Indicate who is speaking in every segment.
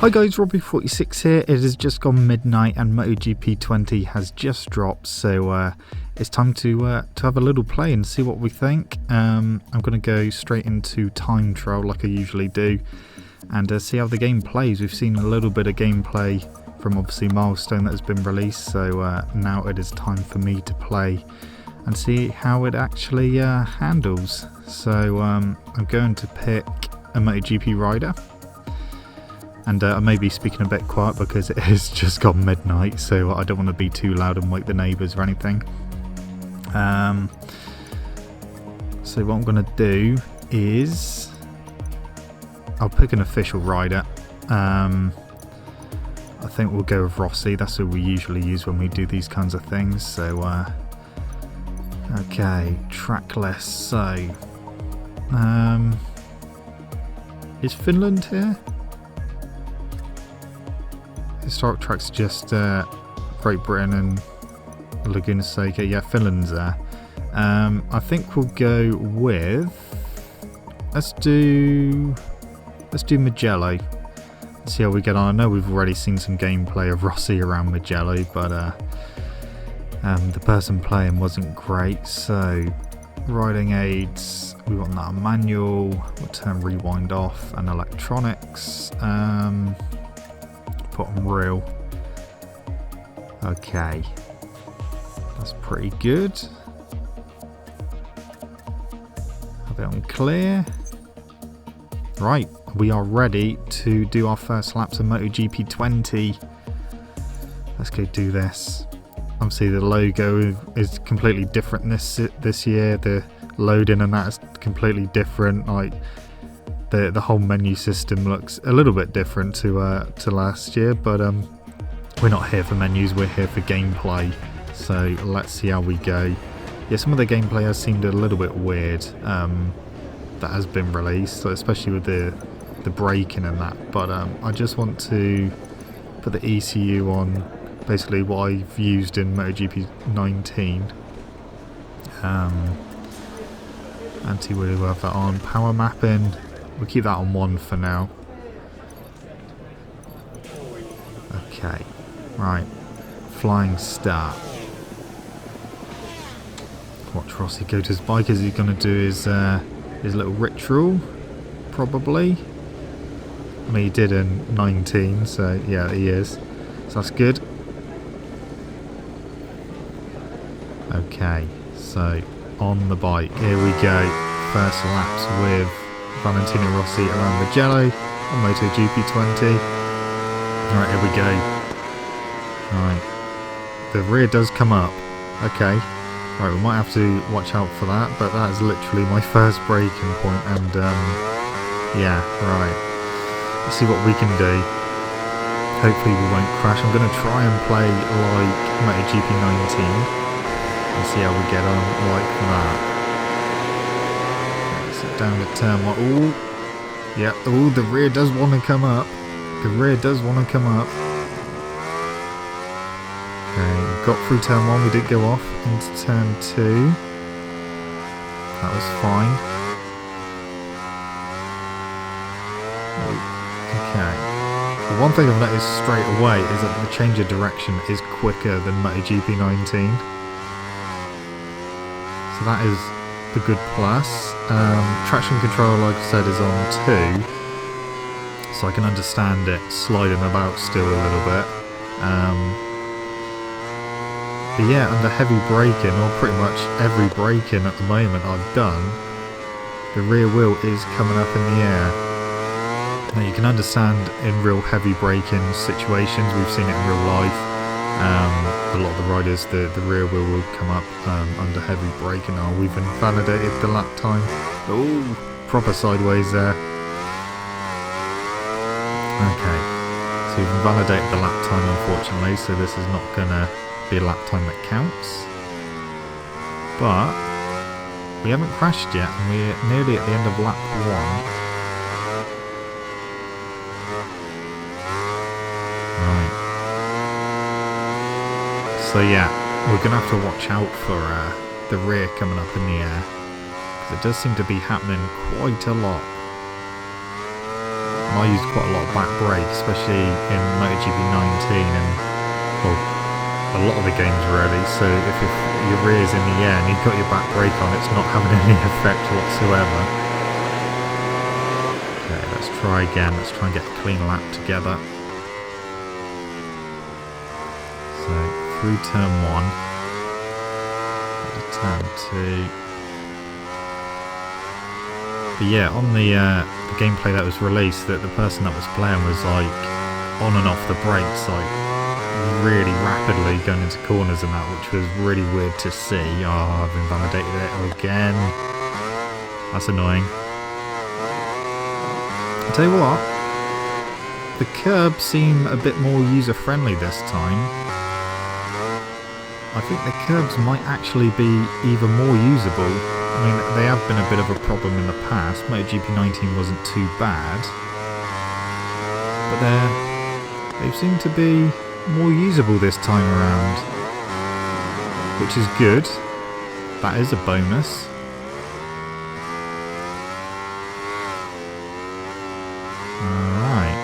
Speaker 1: Hi guys, Robbie46 here. It has just gone midnight and MotoGP 20 has just dropped, so it's time to have a little play and see what we think. I'm going to go straight into time trial like I usually do and see how the game plays. We've seen a little bit of gameplay from obviously Milestone that has been released, so now it is time for me to play and see how it actually handles. So I'm going to pick a MotoGP rider. And I may be speaking a bit quiet because it has just gone midnight, so I don't want to be too loud and wake the neighbours or anything. So what I'm going to do is I'll pick an official rider. I think we'll go with Rossi. That's who we usually use when we do these kinds of things. So okay, track list. So is Finland here? Historic tracks just Great Britain and Laguna Seca. Yeah, Finland's there. I think we'll go with let's do Mugello. See how we get on. I know we've already seen some gameplay of Rossi around Mugello, but the person playing wasn't great. So riding aids, we want that manual. We'll turn rewind off and electronics. Put on real. Okay, that's pretty good. Have it on clear. Right, we are ready to do our first laps of MotoGP 20. Let's go do this. Obviously the logo is completely different this year. The loading and that is completely different. Like the whole menu system looks a little bit different to last year, but we're not here for menus, we're here for gameplay. So let's see how we go. Yeah, some of the gameplay has seemed a little bit weird that has been released, so especially with the braking and that. But I just want to put the ECU on, basically what I've used in MotoGP 19. Anti-wheel, we'll have that on. Power mapping, we'll keep that on 1 for now. Okay, right. Flying start. Watch Rossi go to his bike as he's going to do his little ritual, probably. I mean, he did in 19, so yeah, he is. So that's good. Okay, so on the bike, here we go. First laps with Valentino Rossi around Mugello on MotoGP 20. Alright, here we go. Right. The rear does come up. Okay. Right, we might have to watch out for that, but that is literally my first braking point, and yeah, right. Let's see what we can do. Hopefully we won't crash. I'm going to try and play like MotoGP 19 and see how we get on like that. Down to turn 1. Ooh. Yeah. Ooh, the rear does want to come up. The rear does want to come up. Okay, we got through turn 1. We did go off into turn 2. That was fine. Okay. The one thing I've noticed straight away is that the change of direction is quicker than MotoGP 19. So that is the good plus. Traction control, like I said, is on 2, so I can understand it sliding about still a little bit. But yeah, under heavy braking, or pretty much every braking at the moment I've done, the rear wheel is coming up in the air. Now you can understand in real heavy braking situations, we've seen it in real life. A lot of the riders, the rear wheel will come up under heavy braking. Now we've invalidated the lap time. Oh, proper sideways there. Okay, so we've invalidated the lap time unfortunately, so this is not going to be a lap time that counts. But we haven't crashed yet, and we're nearly at the end of lap 1. Right. So yeah, we're going to have to watch out for the rear coming up in the air, because it does seem to be happening quite a lot. And I used quite a lot of back brake, especially in MotoGP 19 and, well, a lot of the games really. So if your rear's in the air and you've got your back brake on, it's not having any effect whatsoever. Okay, let's try again. Let's try and get a clean lap together. So through turn 1, turn 2. But yeah, on the gameplay that was released, that the person that was playing was like on and off the brakes, like really rapidly going into corners and that, which was really weird to see. Oh, I've invalidated it again. That's annoying. I'll tell you what, the curbs seem a bit more user-friendly this time. I think the curbs might actually be even more usable. I mean, they have been a bit of a problem in the past. MotoGP 19 wasn't too bad, but they seem to be more usable this time around, which is good. That is a bonus. Alright.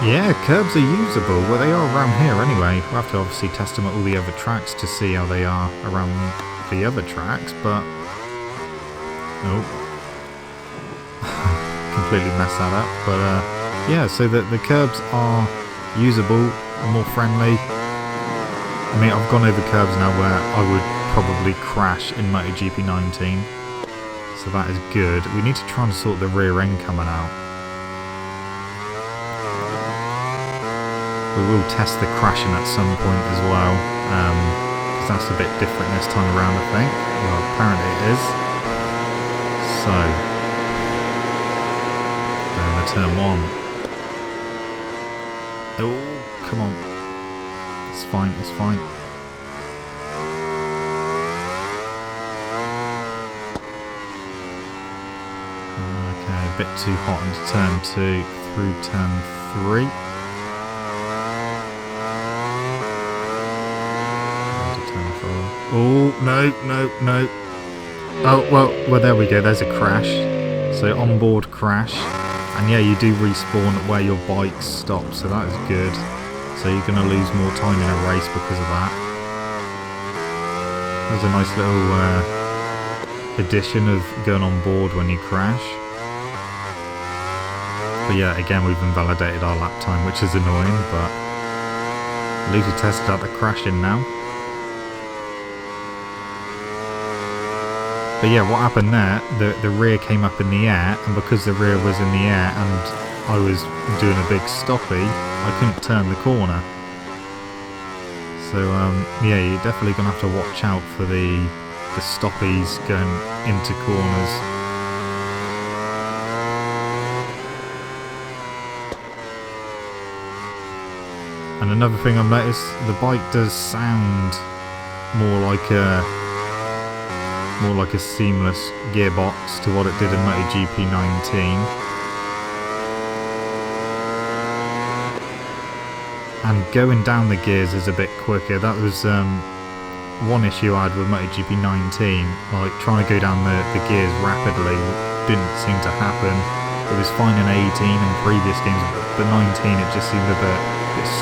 Speaker 1: Yeah, curbs are usable. Well, they are around here anyway. We'll have to obviously test them at all the other tracks to see how they are around the other tracks, but... Nope. Completely messed that up. But, yeah, so the curbs are usable, more friendly. I mean, I've gone over curbs now where I would probably crash in MotoGP 19. So that is good. We need to try and sort the rear end coming out. We will test the crashing at some point as well, because that's a bit different this time around, I think. Well, apparently it is. So, down to turn 1. Oh, come on. It's fine, it's fine. Okay, a bit too hot into turn 2 through turn 3. Oh, no. Oh, well, there we go. There's a crash. So, onboard crash. And yeah, you do respawn where your bike stops, so that is good. So you're going to lose more time in a race because of that. There's a nice little addition of going on board when you crash. But yeah, again, we've invalidated our lap time, which is annoying, but at least we tested out the crashing now. But yeah, what happened there, the rear came up in the air, and because the rear was in the air and I was doing a big stoppie, I couldn't turn the corner. So yeah, you're definitely going to have to watch out for the stoppies going into corners. And another thing I've noticed, the bike does sound more like a seamless gearbox to what it did in MotoGP 19. And going down the gears is a bit quicker. That was one issue I had with MotoGP 19. Like, trying to go down the gears rapidly didn't seem to happen. It was fine in 18 and previous games, but 19 it just seemed a bit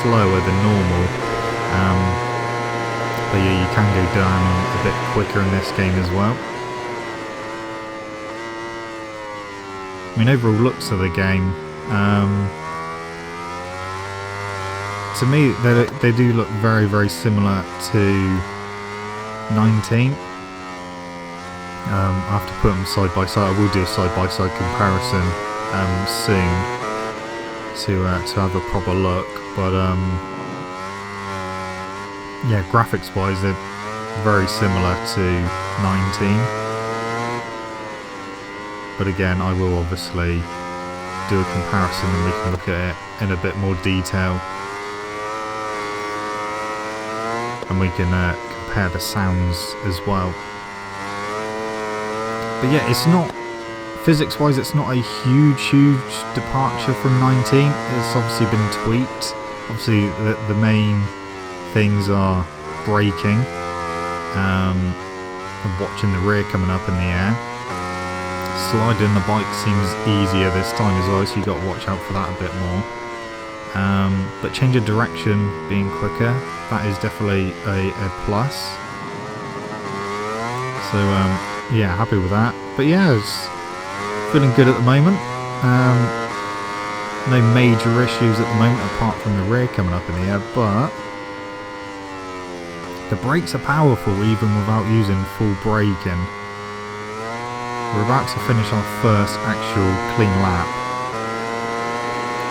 Speaker 1: slower than normal. But yeah, you can go down a bit quicker in this game as well. I mean, overall looks of the game, to me, they do look very, very similar to 19. I have to put them side by side. I will do a side-by-side comparison soon to have a proper look. But yeah, graphics-wise, they're very similar to 19. But again, I will obviously do a comparison and we can look at it in a bit more detail. And we can compare the sounds as well. But yeah, it's not, physics-wise, it's not a huge departure from 19. It's obviously been tweaked. Obviously, the main things are braking, and watching the rear coming up in the air, sliding the bike seems easier this time as well, so you've got to watch out for that a bit more. But change of direction being quicker, that is definitely a plus. So yeah, happy with that. But yeah, it's feeling good at the moment. No major issues at the moment apart from the rear coming up in the air, but the brakes are powerful even without using full braking. We're about to finish our first actual clean lap,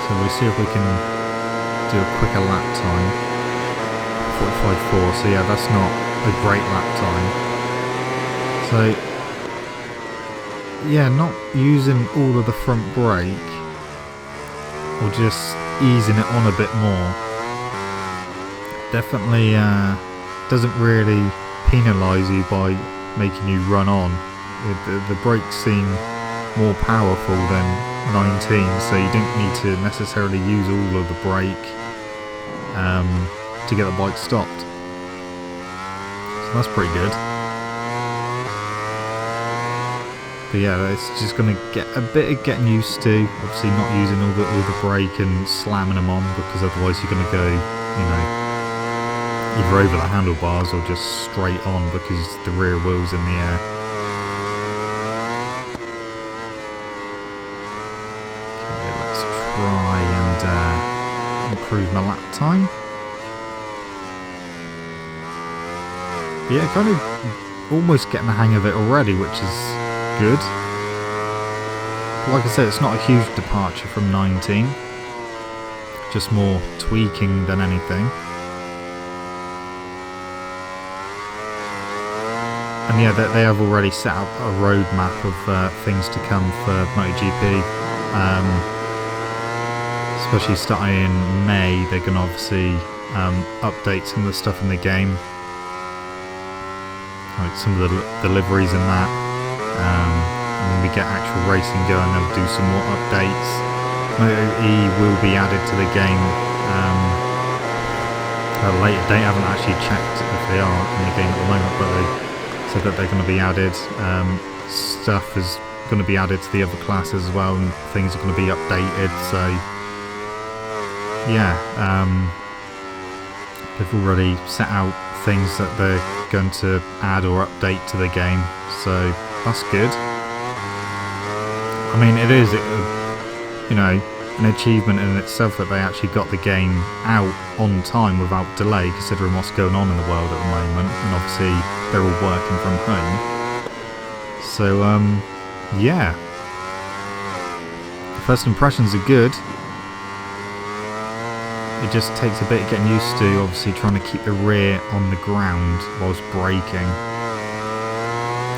Speaker 1: so we'll see if we can do a quicker lap time. 45.4, so yeah, that's not a great lap time. So yeah, not using all of the front brake, or just easing it on a bit more, definitely doesn't really penalise you by making you run on. The brakes seem more powerful than 19, so you don't need to necessarily use all of the brake to get the bike stopped. So that's pretty good. But yeah, it's just going to get a bit of getting used to, obviously not using all the brake and slamming them on, because otherwise you're going to go, you know, either over the handlebars or just straight on because the rear wheel's in the air. Okay, let's try and improve my lap time. But yeah, kind of almost getting the hang of it already, which is good. Like I said, it's not a huge departure from 19, just more tweaking than anything. And yeah, they have already set up a roadmap of things to come for MotoGP, especially starting in May. They're going to obviously update some of the stuff in the game, like some of the deliveries and that. And when we get actual racing going, they'll do some more updates. Moto E will be added to the game at a later date. I haven't actually checked if they are in the game at the moment, but they said that they're going to be added. Stuff is going to be added to the other classes as well, and things are going to be updated. So yeah, they've already set out things that they're going to add or update to the game, so that's good. I mean, it is, you know, an achievement in itself that they actually got the game out on time without delay, considering what's going on in the world at the moment, and obviously they're all working from home. So yeah, the first impressions are good. It just takes a bit of getting used to, obviously trying to keep the rear on the ground whilst braking.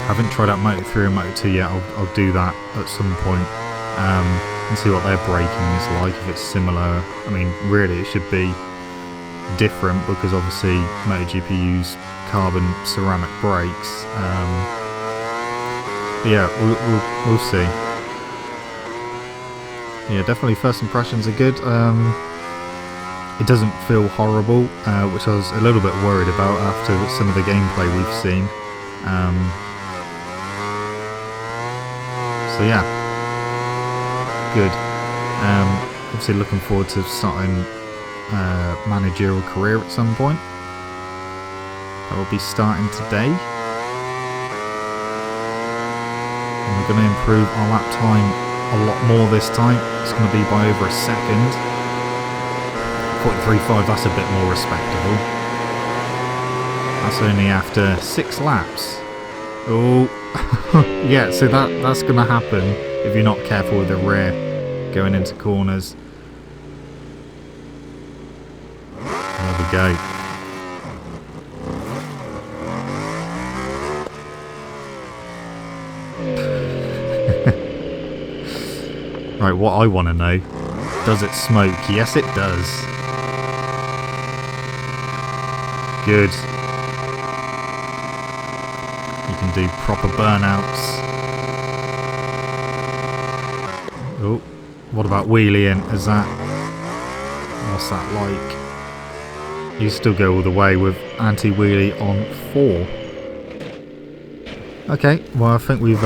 Speaker 1: I haven't tried out Moto 3 and Moto 2 yet. I'll do that at some point and see what their braking is like, if it's similar. I mean, really it should be different because obviously MotoGP use carbon ceramic brakes. Yeah, we'll see. Yeah, definitely first impressions are good. It doesn't feel horrible, which I was a little bit worried about after some of the gameplay we've seen. So yeah, good. Obviously looking forward to starting managerial career at some point. That will be starting today. And we're going to improve our lap time a lot more this time. It's going to be by over a second. 0.35, that's a bit more respectable. That's only after 6 laps. Oh, yeah, so that's going to happen if you're not careful with the rear going into corners. There we go. Right, what I want to know, does it smoke? Yes, it does. Good. You can do proper burnouts. Oh, what about wheeling? Is that... what's that like? You still go all the way with anti-wheelie on 4. Okay, well I think we've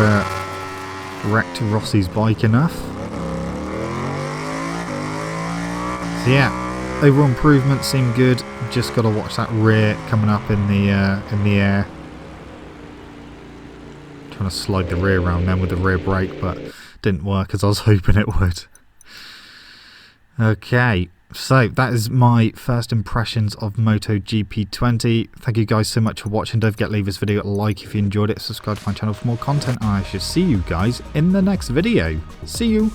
Speaker 1: wrecked Rossi's bike enough. So yeah, overall improvements seem good. Just got to watch that rear coming up in the air. Trying to slide the rear around then with the rear brake, but didn't work as I was hoping it would. Okay, so that is my first impressions of MotoGP 20. Thank you guys so much for watching. Don't forget to leave this video a like if you enjoyed it. Subscribe to my channel for more content, and I shall see you guys in the next video. See you!